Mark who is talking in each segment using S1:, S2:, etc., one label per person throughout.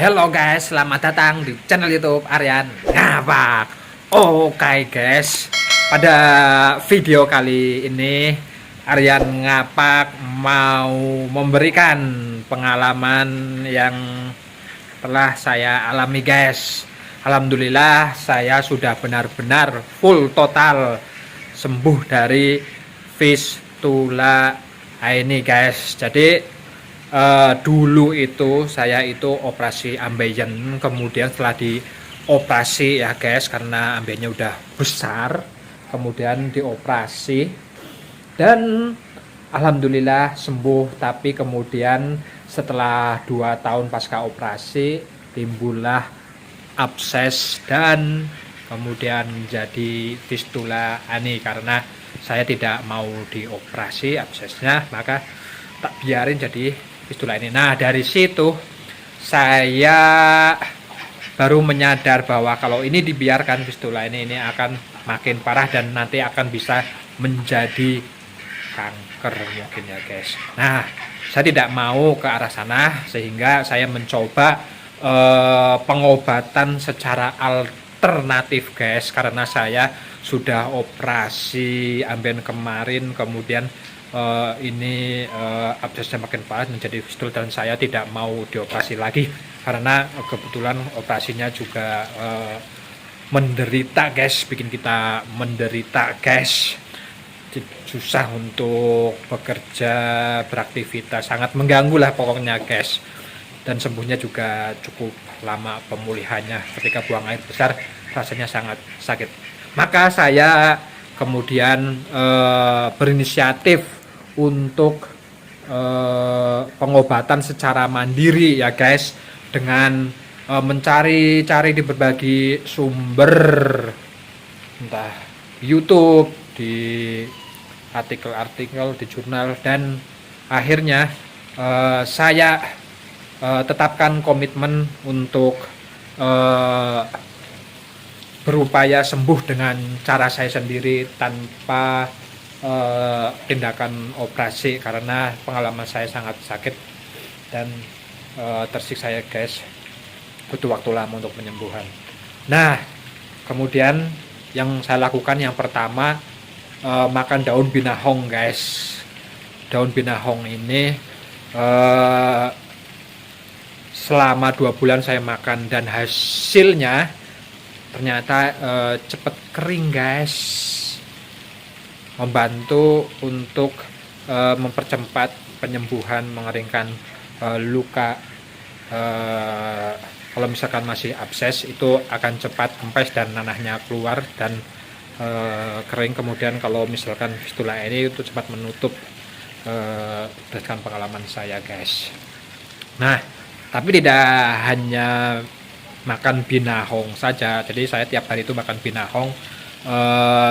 S1: Hello guys, selamat datang di channel YouTube Aryan Ngapak. Oke guys, pada video kali ini Aryan Ngapak mau memberikan pengalaman yang telah saya alami guys. Alhamdulillah saya sudah benar-benar full total sembuh dari fistula ini guys. Jadi dulu itu saya itu operasi ambeien, kemudian setelah dioperasi ya guys, karena ambeiennya udah besar, kemudian dioperasi dan alhamdulillah sembuh. Tapi kemudian setelah 2 tahun pasca operasi timbullah abses dan kemudian jadi fistula ani. Karena saya tidak mau dioperasi absesnya, maka tak biarin jadi fistula ini. Nah, dari situ saya baru menyadar bahwa kalau ini dibiarkan fistula ini akan makin parah dan nanti akan bisa menjadi kanker mungkin ya guys. Nah, saya tidak mau ke arah sana sehingga saya mencoba pengobatan secara alternatif guys, karena saya sudah operasi ambien kemarin, kemudian ini absesnya makin parah menjadi fistula dan saya tidak mau dioperasi lagi karena kebetulan operasinya juga menderita guys, bikin kita menderita guys, susah untuk bekerja, beraktivitas, sangat mengganggu lah pokoknya guys. Dan sembuhnya juga cukup lama pemulihannya, ketika buang air besar rasanya sangat sakit. Maka saya kemudian berinisiatif untuk pengobatan secara mandiri ya guys, dengan mencari-cari di berbagai sumber, entah YouTube, di artikel-artikel, di jurnal, dan akhirnya saya tetapkan komitmen untuk berupaya sembuh dengan cara saya sendiri tanpa tindakan operasi, karena pengalaman saya sangat sakit dan tersiksa ya guys, butuh waktu lama untuk penyembuhan. Nah, kemudian yang saya lakukan yang pertama, makan daun binahong guys. Daun binahong ini selama 2 bulan saya makan dan hasilnya ternyata cepet kering guys, membantu untuk mempercepat penyembuhan, mengeringkan luka. Kalau misalkan masih abses itu akan cepat kempes dan nanahnya keluar dan kering. Kemudian kalau misalkan fistula ini itu cepat menutup, berdasarkan pengalaman saya guys. Nah, tapi tidak hanya makan binahong saja, jadi saya tiap hari itu makan binahong,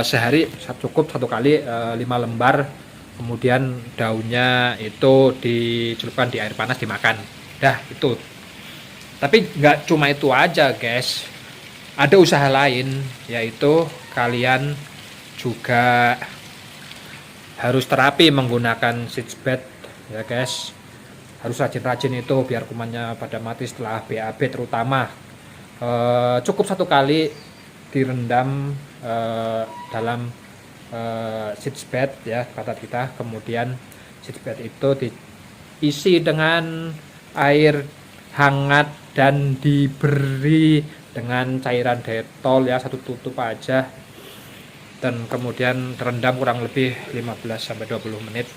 S1: sehari cukup 1 kali 5 lembar, kemudian daunnya itu dicelupkan di air panas dimakan, dah itu. Tapi nggak cuma itu aja guys, ada usaha lain, yaitu kalian juga harus terapi menggunakan seatbed ya guys. Harus rajin-rajin itu biar kumannya pada mati setelah BAB terutama. Cukup 1 kali direndam dalam seatbed ya kata kita, kemudian seatbed itu diisi dengan air hangat dan diberi dengan cairan detol ya, 1 tutup aja, dan kemudian terendam kurang lebih 15-20 menit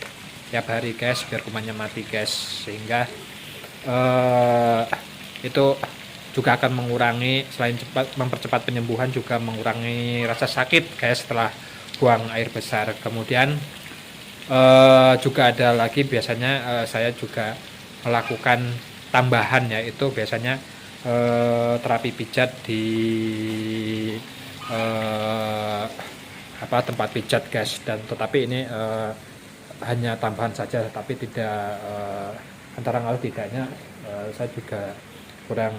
S1: tiap hari guys, biar kumannya mati guys. Sehingga itu juga akan mengurangi, selain cepat mempercepat penyembuhan, juga mengurangi rasa sakit guys setelah buang air besar. Kemudian juga ada lagi, biasanya saya juga melakukan tambahan, yaitu biasanya terapi pijat di tempat pijat guys, dan tetapi ini hanya tambahan saja, tapi tidak antara ngaruh tidaknya saya juga kurang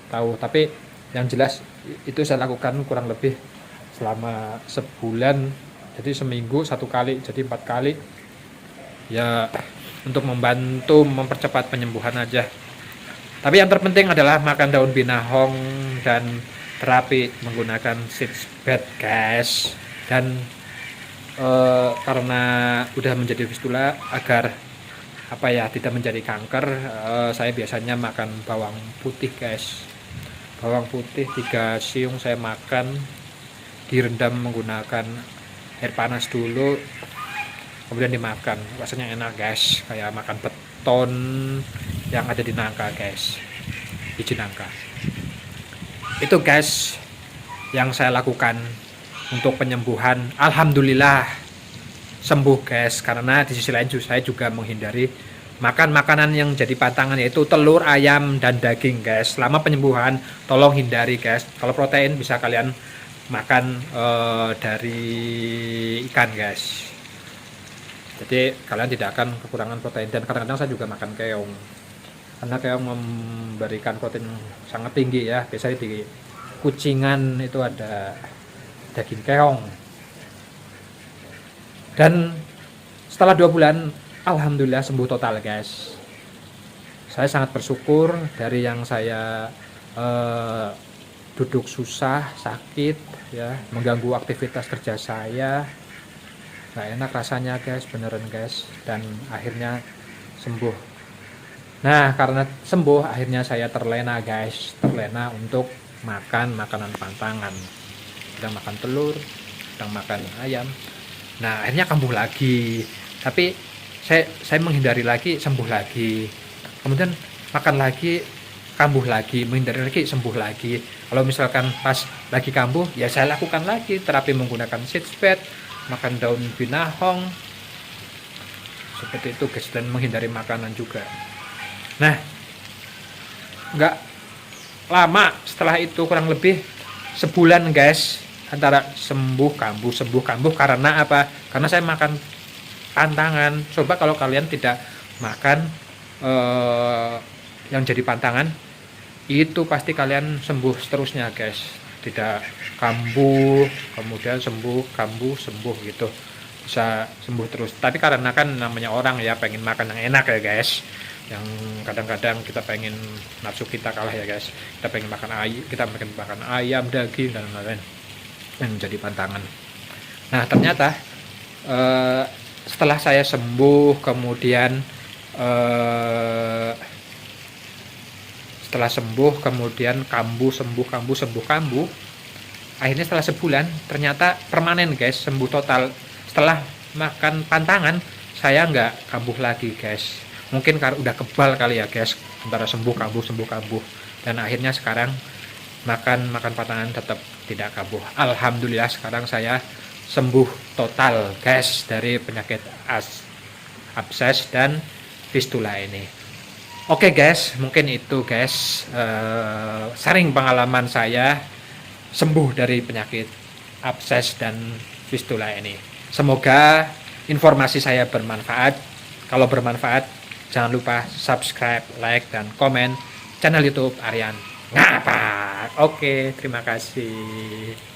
S1: tahu. Tapi yang jelas itu saya lakukan kurang lebih selama sebulan, jadi seminggu 1 kali, jadi 4 kali ya, untuk membantu mempercepat penyembuhan aja. Tapi yang terpenting adalah makan daun binahong dan terapi menggunakan sitch bed guys. Dan karena udah menjadi fistula, agar apa ya tidak menjadi kanker, saya biasanya makan bawang putih guys. Bawang putih 3 siung saya makan, direndam menggunakan air panas dulu, kemudian dimakan. Rasanya enak guys, kayak makan beton yang ada di nangka guys, biji nangka. Itu guys yang saya lakukan untuk penyembuhan. Alhamdulillah sembuh guys, karena di sisi lain saya juga menghindari makan makanan yang jadi pantangan, yaitu telur, ayam, dan daging guys. Selama penyembuhan tolong hindari guys. Kalau protein bisa kalian makan dari ikan guys, jadi kalian tidak akan kekurangan protein. Dan kadang-kadang saya juga makan keong, karena keong memberikan protein sangat tinggi ya. Biasanya di Kucingan itu ada daging keong. Dan setelah 2 bulan alhamdulillah sembuh total guys. Saya sangat bersyukur. Dari yang saya duduk susah, sakit ya, mengganggu aktivitas kerja saya, nggak enak rasanya guys, beneran guys. Dan akhirnya sembuh. Nah, karena sembuh akhirnya saya terlena guys, terlena untuk makan makanan pantangan. Sedang makan telur, sedang makan ayam. Nah, akhirnya kambuh lagi. Tapi saya menghindari lagi, sembuh lagi. Kemudian makan lagi, kambuh lagi, menghindari lagi, sembuh lagi. Kalau misalkan pas lagi kambuh, ya saya lakukan lagi terapi menggunakan sitch bed, makan daun binahong, seperti itu guys, dan menghindari makanan juga. Nah, nggak lama setelah itu, kurang lebih sebulan guys, antara sembuh kambuh. Karena apa? Karena saya makan pantangan. Coba kalau kalian tidak makan yang jadi pantangan, itu pasti kalian sembuh seterusnya guys. Tidak kambuh kemudian sembuh, kambuh sembuh gitu, bisa sembuh terus. Tapi karena kan namanya orang ya, pengen makan yang enak ya guys, yang kadang-kadang kita pengen, nafsu kita kalah ya guys, kita pengen makan ayam, daging dan lain-lain yang jadi pantangan. Nah, ternyata setelah saya sembuh, kemudian setelah sembuh kemudian kambuh, sembuh, akhirnya setelah sebulan ternyata permanen guys, sembuh total. Setelah makan pantangan saya nggak kambuh lagi guys. Mungkin karena udah kebal kali ya guys, antara sembuh kambuh, dan akhirnya sekarang makan pantangan tetap tidak kambuh. Alhamdulillah sekarang saya sembuh total guys dari penyakit abses dan fistula ini. Oke guys, mungkin itu guys sharing pengalaman saya sembuh dari penyakit abses dan fistula ini. Semoga informasi saya bermanfaat. Kalau bermanfaat, jangan lupa subscribe, like, dan komen channel YouTube Aryan Ngapak. Oke, terima kasih.